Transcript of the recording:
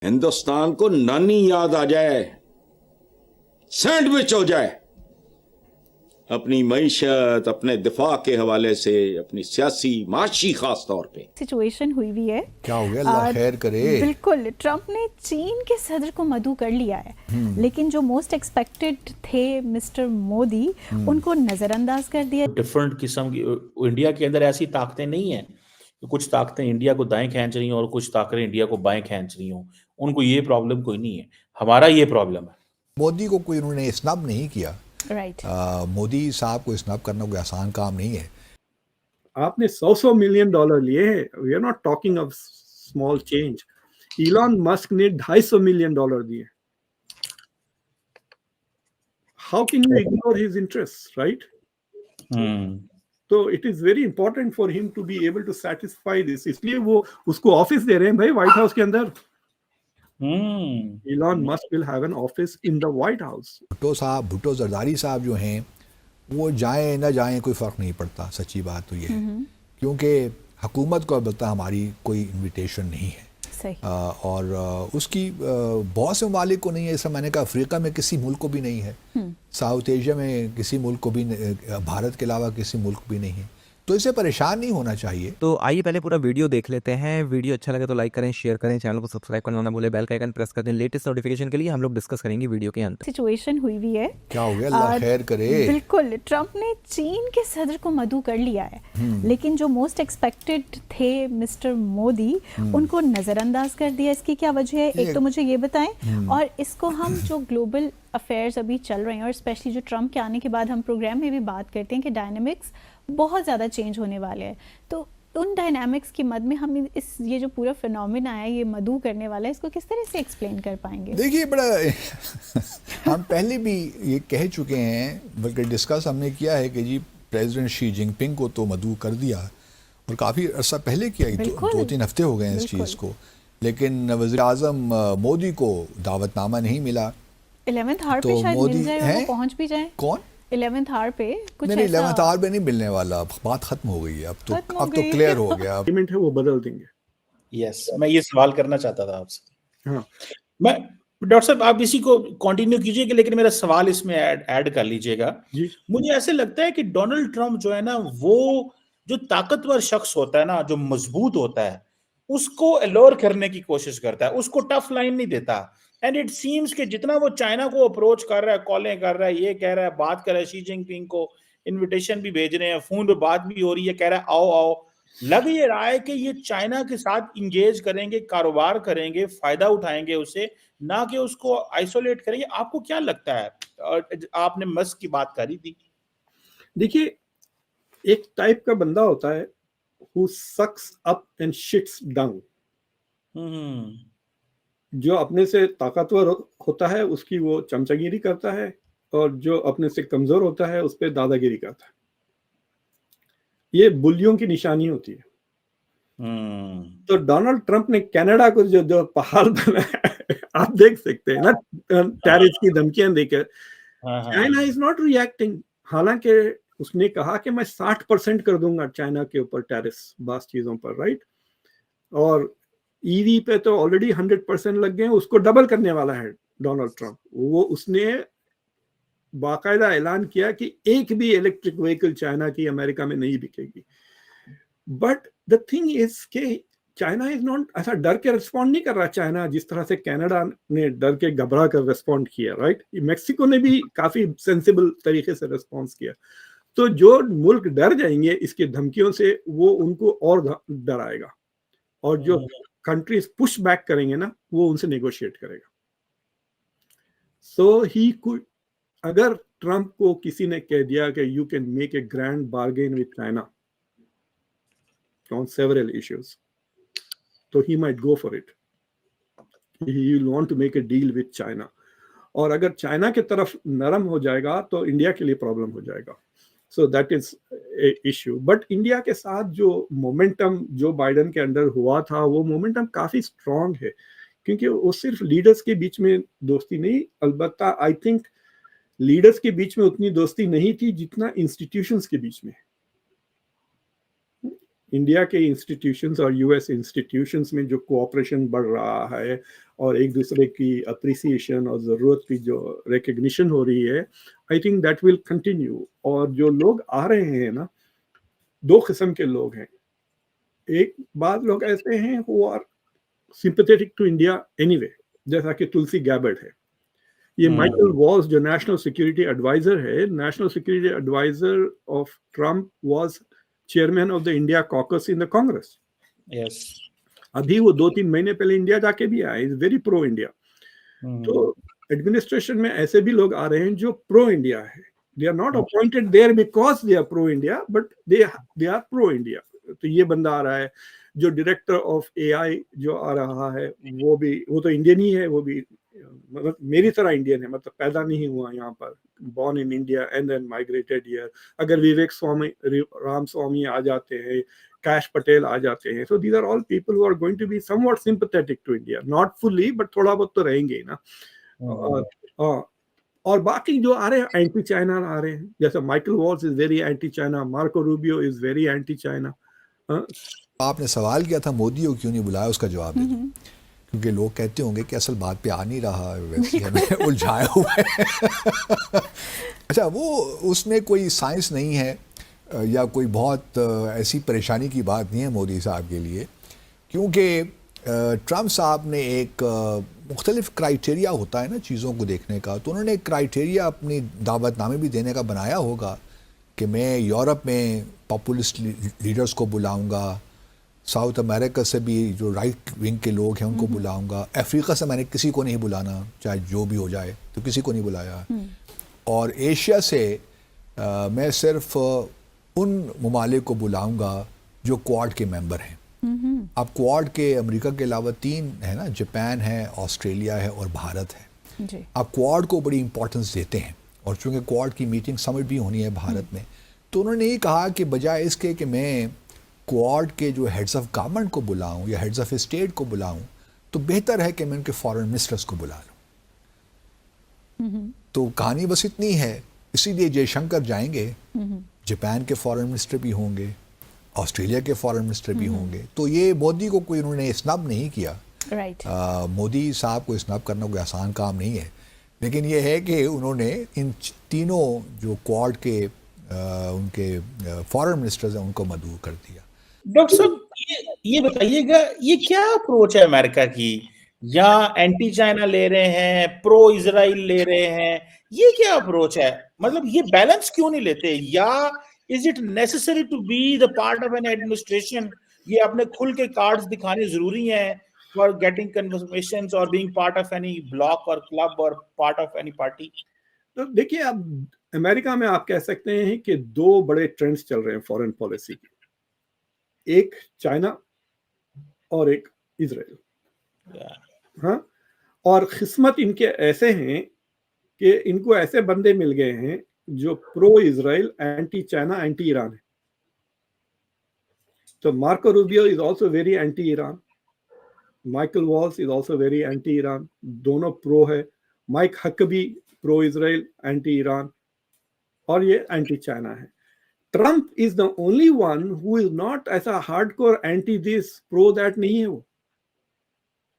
हिंदुस्तान को नानी याद आ जाए, सैंडविच हो जाए, अपनी मईशत, अपने दिफा के हवाले से, अपनी सियासी माशी खास तौर पे सिचुएशन हुई भी है। क्या हो गया, अल्लाह खैर करे। बिल्कुल, ट्रंप ने चीन के सदर को मदऊ कर लिया है, लेकिन जो मोस्ट एक्सपेक्टेड थे मिस्टर मोदी, उनको नजरअंदाज कर दिया। डिफरेंट किस्म की इंडिया के अंदर ऐसी ताकतें नहीं है, कुछ ताकतें इंडिया को दाएं खींच रही हैं और कुछ ताकतें इंडिया को बाएं खींच रही हों। उनको ये प्रॉब्लम कोई नहीं है, हमारा ये प्रॉब्लम है। मोदी को कोई उन्होंने स्नब नहीं किया। राइट। मोदी साहब को स्नब करना कोई आसान काम नहीं है। आपने 100 मिलियन डॉलर लिए हैं, we are not talking of small change. Elon Musk ने 250 मिलियन डॉलर दिए। How can you ignore his interest, right? तो it is very important for him to be able to satisfy this, इसलिए वो उसको office दे रहे हैं भाई white house के अंदर। Elon Musk will have an office in the white house. Bhutto Zardari साहब जो हैं वो जाएं ना जाएं कोई फ़र्क नहीं पड़ता। सच्ची बात तो ये है, क्योंकि हुकूमत को अलबत्ता हमारी कोई इनविटेशन नहीं है। सही। और उसकी बहुत से ममालिक को नहीं है। ऐसा मैंने कहा अफ्रीका में किसी मुल्क को भी नहीं है, साउथ एशिया में किसी मुल्क को भी, भारत के अलावा किसी मुल्क को भी नहीं है। तो इससे परेशान नहीं होना चाहिए। तो आइए पहले पूरा वीडियो देख लेते हैं। वीडियो अच्छा लगे तो लाइक करें, शेयर करें, चैनल को सब्सक्राइब करना ना भूलें, बेल का आइकन प्रेस कर दें लेटेस्ट नोटिफिकेशन के लिए। हम लोग डिस्कस करेंगे वीडियो के अंत। सिचुएशन हुई भी है। क्या हो गया, अल्लाह खैर करे। बिल्कुल, ट्रंप ने चीन के सदर को मदऊ कर लिया है, लेकिन जो मोस्ट एक्सपेक्टेड थे मिस्टर मोदी, उनको नजरअंदाज कर दिया। इसकी क्या वजह है, एक तो मुझे ये बताएं, और इसको हम जो ग्लोबल अफेयर्स अभी चल रहे हैं और स्पेशली जो ट्रंप के आने के बाद हम प्रोग्राम में भी बात करते हैं कि डायनामिक्स बहुत ज़्यादा चेंज होने वाले हैं, तो उन डायनामिक्स की मद में हम ये जो पूरा फिनोमेना है, ये मदऊ करने वाला है, इसको किस तरह से एक्सप्लेन कर पाएंगे? देखिए, बड़ा हम पहले भी ये कह चुके हैं, बल्कि डिस्कस हमने किया है कि जी प्रेसिडेंट शी जिनपिंग को तो मदऊ कर दिया और काफ़ी अर्सा पहले किया, 2-3 हफ्ते हो गए हैं इस चीज़ को, लेकिन वज़ीर आज़म मोदी को दावतनामा नहीं मिला। 11th आवर पे शायद मिल जाए, वो पहुंच भी जाए। कौन? 11th आवर पे कुछ नहीं, 11th आवर पे नहीं मिलने वाला, बात खत्म हो गई है। अब तो क्लियर हो गया। एग्रीमेंट है वो बदल देंगे। यस, मैं ये सवाल करना चाहता था आपसे। हाँ, मैं डॉक्टर साहब आप इसी को कंटिन्यू कीजिएगा, लेकिन मेरा सवाल इसमें ऐड कर लीजिएगा। मुझे ऐसे लगता है कि डोनाल्ड ट्रंप जो है ना, वो जो ताकतवर शख्स होता है ना, जो मजबूत होता है, उसको एलोर करने की कोशिश करता है, उसको टफ लाइन नहीं देता। एंड इट सीम्स कि जितना वो चाइना को अप्रोच कर रहा है, कॉलें कर रहा है, ये कह रहा है, बात कर रहा है, शी जिनपिंग को इनविटेशन भी भेज रहे हैं, फोन पे बात भी हो रही है, कह रहा है आओ आओ, लग ये रहा है कि ये चाइना के साथ इंगेज करेंगे, कारोबार करेंगे, फायदा उठाएंगे उससे, ना कि उसको आइसोलेट करेंगे। आपको क्या लगता है? आपने मस्क की बात करी थी। देखिए, एक टाइप का बंदा होता है who sucks up and shits down। जो अपने से ताकतवर होता है उसकी वो चमचागिरी करता है, और जो अपने से कमजोर होता है उस पर दादागिरी करता है। ये बुलियों की निशानी होती है। तो डोनाल्ड ट्रंप ने कनाडा को जो पहाड़ बनाया आप देख सकते हैं ना, टैरिफ की धमकियां देकर। चाइना इज नॉट रिएक्टिंग, हालांकि उसने कहा कि मैं 60% कर दूंगा चाइना के ऊपर टैरिफ बास चीजों पर, राइट? और ईवी पे तो ऑलरेडी 100% लग गए, उसको डबल करने वाला है डोनाल्ड ट्रंप। वो उसने बाकायदा ऐलान किया कि एक भी इलेक्ट्रिक व्हीकल चाइना की अमेरिका में नहीं बिकेगी। बट द थिंग इज के चाइना इज नॉट ऐसा डर के रिस्पॉन्ड नहीं कर रहा चाइना, जिस तरह से कनाडा ने डर के घबरा कर रिस्पॉन्ड किया, राइट? मेक्सिको ने भी काफी सेंसिबल तरीके से रिस्पॉन्स किया। तो जो मुल्क डर जाएंगे इसकी धमकियों से, वो उनको और डराएगा, और जो कंट्रीज पुश बैक करेंगे ना, वो उनसे नेगोशिएट करेगा। सो ही कुड, अगर ट्रंप को किसी ने कह दिया कि you can make a grand bargain with China on several issues, so he might go for it. He will want to make a deal with China, और अगर चाइना की तरफ नरम हो जाएगा तो इंडिया के लिए प्रॉब्लम हो जाएगा। So that is a issue. But India के साथ जो मोमेंटम जो बाइडेन के अंडर हुआ था, वो मोमेंटम काफी स्ट्रांग है, क्योंकि वो सिर्फ लीडर्स के बीच में दोस्ती नहीं, अलबत्ता आई थिंक लीडर्स के बीच में उतनी दोस्ती नहीं थी जितना इंस्टीट्यूशंस के बीच में। इंडिया के इंस्टीट्यूशंस और यूएस इंस्टीट्यूशंस में जो कोऑपरेशन बढ़ रहा है और एक दूसरे की अप्रिसिएशन और ज़रूरत की जो रिकग्निशन हो रही है, I think that will continue. और जो लोग आ रहे हैं ना, दो किस्म के लोग हैं। एक बात लोग ऐसे हैं who are sympathetic to India anyway, जैसा कि तुलसी गैबर्ड है। ये माइकल वॉल्स जो नेशनल सिक्योरिटी एडवाइजर है, national security adviser of Trump was chairman of the India caucus in the Congress. Yes, अभी वो 2-3 महीने पहले इंडिया जाके भी आए, इज वेरी प्रो इंडिया। तो एडमिनिस्ट्रेशन में ऐसे भी लोग आ रहे हैं जो प्रो इंडिया है। They are not appointed there because they are pro India, but they are pro India. तो ये बंदा आ रहा है, जो डायरेक्टर ऑफ एआई जो आ रहा है, वो तो इंडियन ही है, वो भी मतलब मेरी तरह इंडियन है, मतलब पैदा नहीं हुआ यहाँ पर, born in India and then migrated here। अगर विवेक स्वामी, राम स्वामी आ जाते हैं, कैश पटेल आ जाते हैं, so these are all people who are going to be somewhat sympathetic to India, not fully but थोड़ा बहुत तो रहेंगे ही ना। और बाकी जो आ रहे हैं एंटी चाइना आ रहे हैं, जैसे Michael Waltz is very anti China, Marco Rubio is very anti China. आपने सवाल किया था मोदी को क्यों नहीं बुलाया, उसका जवाब दे दो। क्योंकि लोग कहते होंगे कि असल बात पे आ नहीं रहा, वैसे हमें उलझाया हुआ है। अच्छा, वो उसमें कोई साइंस नहीं है या कोई बहुत ऐसी परेशानी की बात नहीं है मोदी साहब के लिए, क्योंकि ट्रम्प साहब ने एक मुख्तलिफ क्राइटेरिया होता है ना चीज़ों को देखने का, तो उन्होंने एक क्राइटेरिया अपनी दावतनामे भी देने का बनाया होगा कि मैं यूरोप में पॉपुलिस्ट लीडर्स को बुलाऊंगा, साउथ अमेरिका से भी जो राइट विंग के लोग हैं उनको बुलाऊंगा, अफ्रीका से मैंने किसी को नहीं बुलाना, चाहे जो भी हो जाए, तो किसी को नहीं बुलाया, और एशिया से मैं सिर्फ उन ममालिक को बुलाऊंगा जो क्वाड के मेंबर हैं। अब क्वाड के अमेरिका के अलावा 3 है ना, जापान है, ऑस्ट्रेलिया है और भारत है जी। अब क्वाड को बड़ी इंपॉर्टेंस देते हैं, और चूंकि क्वाड की मीटिंग समिट भी होनी है भारत में, तो उन्होंने ये कहा कि बजाय इसके कि मैं क्वाड के जो हेड्स ऑफ गवर्नमेंट को बुलाऊं या हेड्स ऑफ स्टेट को बुलाऊं, तो बेहतर है कि मैं उनके फॉरेन मिनिस्टर्स को बुला लूं। तो कहानी बस इतनी है, इसीलिए जयशंकर जाएंगे, जापान के फॉरेन मिनिस्टर भी होंगे, ऑस्ट्रेलिया के फॉरेन मिनिस्टर भी होंगे। तो ये मोदी को कोई उन्होंने स्नब नहीं किया, राइट। मोदी साहब को स्नब करना कोई आसान काम नहीं है, लेकिन ये है कि उन्होंने इन तीनों जो क्वाड के उनके फॉरेन मिनिस्टर्स हैं उनको मदऊ कर दिया। डॉक्टर साहब ये बताइएगा, ये क्या अप्रोच है अमेरिका की? या एंटी चाइना ले रहे हैं, प्रो इजराइल ले रहे हैं, ये क्या अप्रोच है? मतलब ये बैलेंस क्यों नहीं लेते? या is it necessary to be the part of an administration? ये अपने खुल के कार्ड्स दिखाने जरूरी हैं फॉर गेटिंग कन्फर्मेशंस और being part of any block और क्लब और पार्ट ऑफ एनी पार्टी? तो देखिए, अब अमेरिका में आप कह सकते हैं कि 2 बड़े ट्रेंड्स चल रहे हैं फॉरेन पॉलिसी के, एक चाइना और एक इजराइल। हाँ, और किस्मत इनके ऐसे हैं कि इनको ऐसे बंदे मिल गए हैं जो pro Israel, anti China, anti Iran है। तो Marco Rubio is also very anti Iran, Michael Waltz is also very anti Iran, दोनों प्रो है। Mike Huckabee pro Israel, anti Iran, और ये एंटी चाइना है। Trump is the only one who is not ऐसा hardcore anti this pro that नहीं है वो।